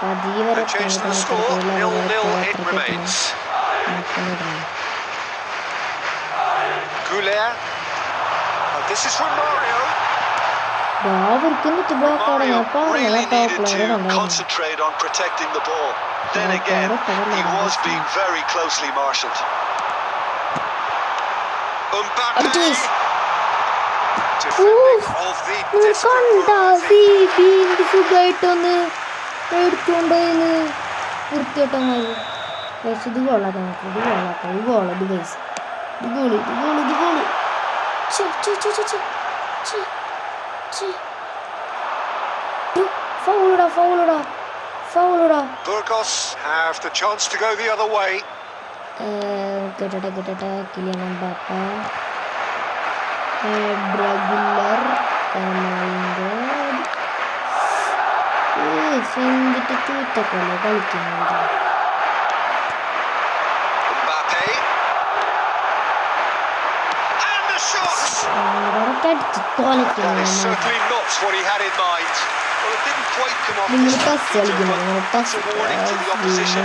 പതിയെ വരെ They changed the score. 0-0 it remains. Goulet. This is from Mario. Mario really needed to concentrate on protecting the ball. Then again, he was being very closely marshalled. Mbappe. Defending of the desperate Burgos have the chance to go the other way. Kylian Mbappe, Draguler, Kamavinga. Mbappe. And the shot! That is certainly not what he had in mind. Well, it didn't quite come off this time, Peter, but that's a warning to the opposition.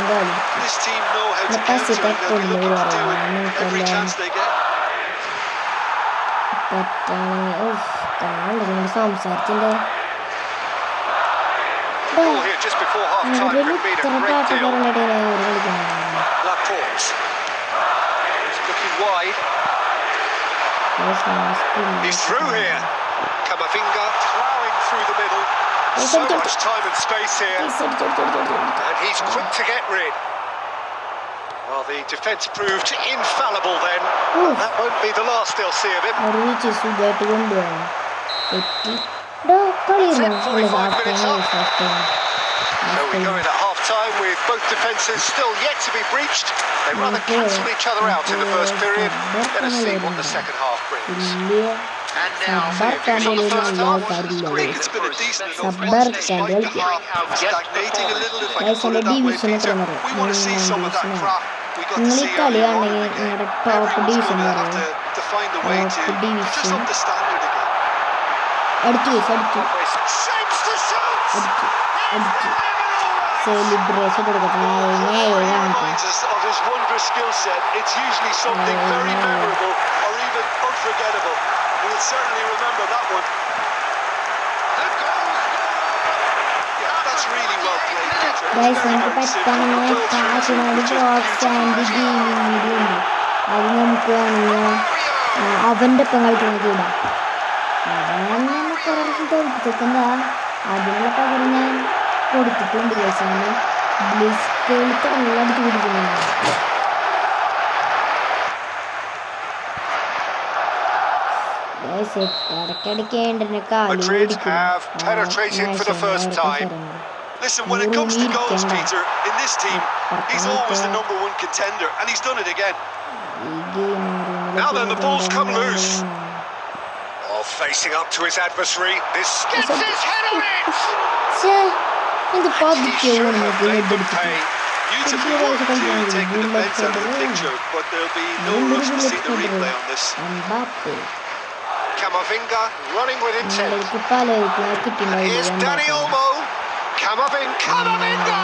This team know how to counter, and they'll be looking to do it every chance they get. Ball here just before half-time could mean a great deal. Laporte. He's looking wide. He's through here. Camavinga plowing through the middle. So much time and space here. And he's quick to get rid. Well, the defence proved infallible then. That won't be the last they'll see of him. That's it, 45 minutes up. So we go in at half-time with both defences still yet to be breached. They rather cancel each other out in the first period. Let us see what the second half brings. And now for your views on the first half. I think it's been a decent enough match despite the hype stagnating a little, if I can put it that way, Peter. We want to see some of that crap we got to see earlier on in the game. Everyone's going to have to find a way to just up the standard again. Shapes the shot! Celebration Reminds us of his wondrous skill set. It's usually something very memorable or even unforgettable. We'll certainly remember that one. Yeah, that's really well played, Peter. Guys, നമുക്ക് പറ്റാവുന്ന കാശിനോട് box and gaming video ഉണ്ട്. അത് നമുക്ക് അവൻ്റെ ഒപ്പം കളിക്കുന്നത് ഇടാം. അതാണ് നമ്മൾ കുറേ തോൽപ്പിച്ചെന്താ അതിനുള്ള പകരം ഞാൻ കൊടുത്തിട്ടുണ്ട്. കേസാണ് ബ്ലിസ്കേൾ തൊള്ളടിച്ച് പിടിക്കുന്നുണ്ട്. Madrid have penetrated for the first time. Listen, when it comes to goals, Peter, in this team, he's always the number one contender, and he's done it again. Now then, the ball's come loose. Oh, facing up to his adversary. This gets his head on it! Beautiful work to take the defence out of the picture, but there'll be no rush to see the replay on this. Camavinga running with intent. Here's Dani Olmo. Camavinga!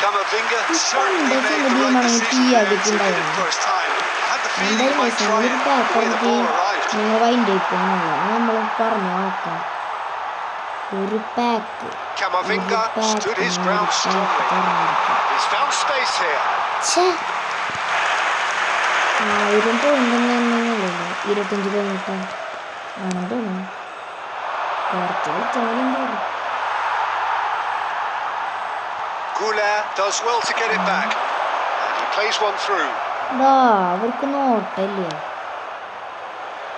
Camavinga certainly made the right decision there to hit it first time. I had the feeling he might try it before the ball arrived. Camavinga stood his ground strongly. He's found space here. 25 minute ആണെന്ന് തോന്നുന്നു. Goulet does well to get it back. And he plays one through. അവർക്ക് നോട്ടല്ലേ?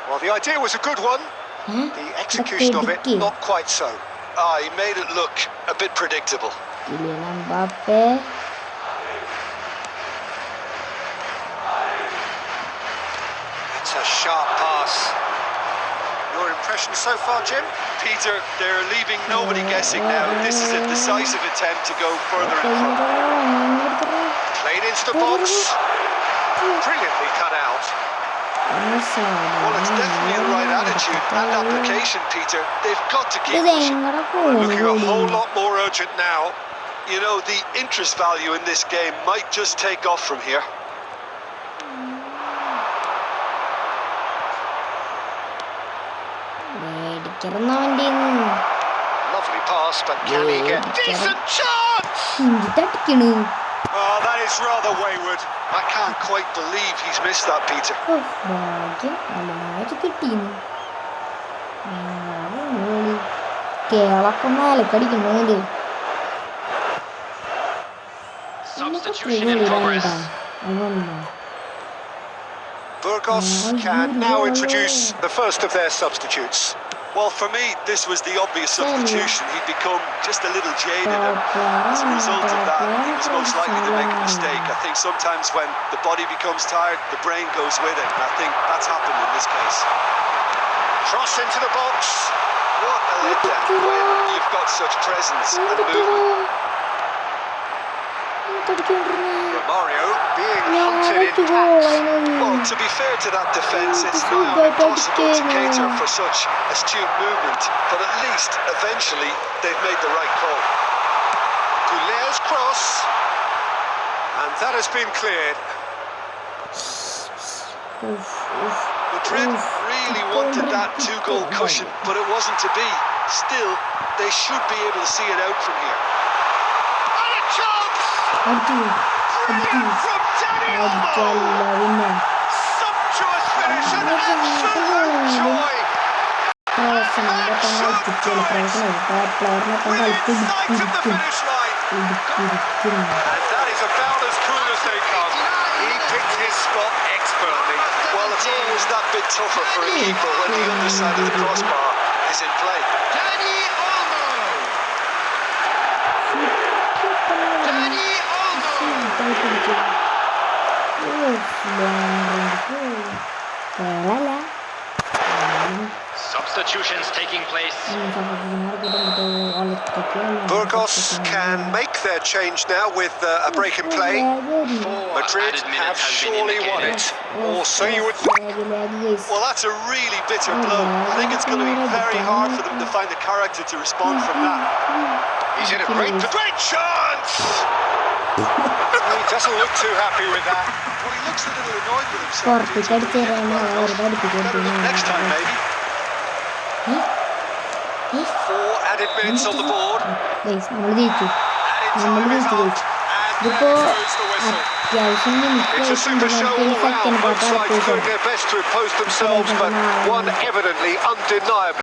Well, the idea was a good one. The execution of it, not quite so. He made it look a bit predictable. Kylian Mbappe. That's a sharp pass. Your impression so far, Jim? Peter, they're leaving nobody guessing now. This is a decisive attempt to go further in front. Played into the box. Brilliantly cut out. Well, it's definitely the right attitude and application, Peter. They've got to keep ഇത് pushing. എങ്ങടെ Looking a whole പോണു lot more urgent now. You know, the interest value in this game might just take off from here. മേടിക്കുന്ന വണ്ടി Lovely pass, but can he get decent chance? തട്ടിക്കണു Oh, that is rather wayward. I can't quite believe he's missed that, Peter. ഭാഗ്യം നല്ലതായിട്ട് കിട്ടീന്ന് കേളൊക്കെ മേലക്കടിക്കണത് Substitution in progress. അതൊന്നോ Burgos can now introduce the first of their substitutes. Well, for me, this was the obvious substitution. He'd become just a little jaded, and as a result of that, he was most likely to make a mistake. I think sometimes when the body becomes tired, the brain goes with it, and I think that's happened in this case. Cross into the box. What a letdown when you've got such presence and movement. Romario being hunted in tact. Well, to be fair to that defence, it's now impossible to cater for such astute movement, but at least, eventually, they've made the right call. Goulet's cross. And that has been cleared. Madrid really wanted that two-goal cushion, but it wasn't to be. Still, they should be able to see it out from here. And a chance! Brilliant from Dani Olmo! Sumptuous finish and absolute joy! പ്ലേയറിനെ Sight of the finish line! And that is about as cool as they come. He picked his spot expertly. Well, it's always that bit tougher for a keeper when the underside of the crossbar is in play. Dani Olmo! Dani Olmo! Substitutions taking place. Burgos can make their change now with a break in play. Madrid have surely won it. Or so you would think. Well, that's a really bitter blow. I think it's going to be very hard for them to find the character to respond from that. He's in a great chance! He doesn't look too happy with that. Well, he looks a little annoyed with himself. Next time, maybe. 4 added minutes on the board. നമ്മൾ ജയിച്ചു നമ്മൾ ജയിച്ചു ഇതിപ്പോ അത്യാവശ്യം It's a super show all round. Both sides doing their best to impose themselves, but one evidently undeniably